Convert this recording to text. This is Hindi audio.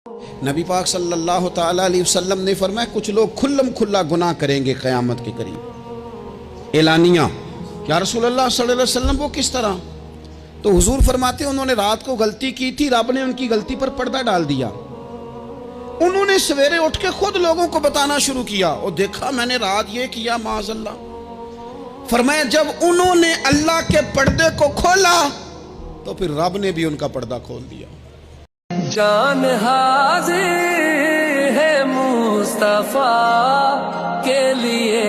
नबी पाक सल्लल्लाहु ताला अलैहि वसल्लम ने फरमाया कुछ लोग खुल्लम खुल्ला गुनाह करेंगे क़यामत के करीब। एलानिया, या रसूलल्लाह सल्लल्लाहु अलैहि वसल्लम वो किस तरह? तो हुजूर फरमाते उन्होंने रात को गलती की थी, रब ने उनकी गलती पर पर्दा डाल दिया। उन्होंने सवेरे उठ के खुद लोगों को बताना शुरू किया और देखा मैंने रात ये किया माज़अल्लाह। फरमाया जब उन्होंने अल्लाह के पर्दे को खोला तो फिर रब ने भी उनका पर्दा खोल दिया। जान हाजिर है मुस्तफा के लिए।